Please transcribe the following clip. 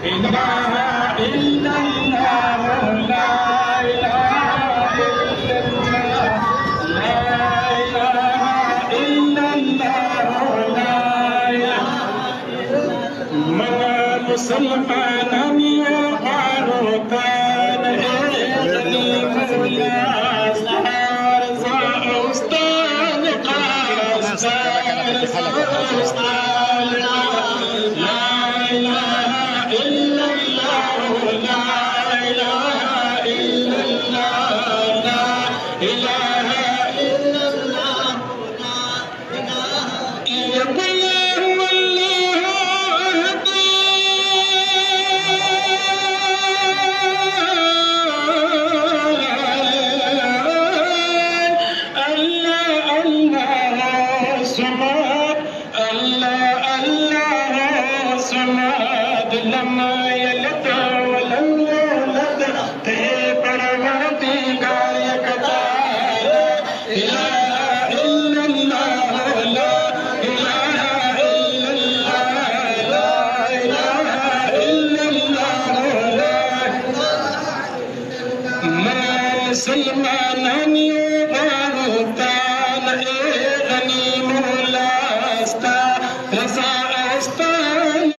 إله إلا الله لا إله إلا الله لا إله إلا الله لا إله من مسلمان يقال كان إغني مولا لما يلد ولم يولد تبرمتي قايك لا إله إلا الله لا إله إلا الله لا إله إلا الله لا ما سلمان يبارك تعالى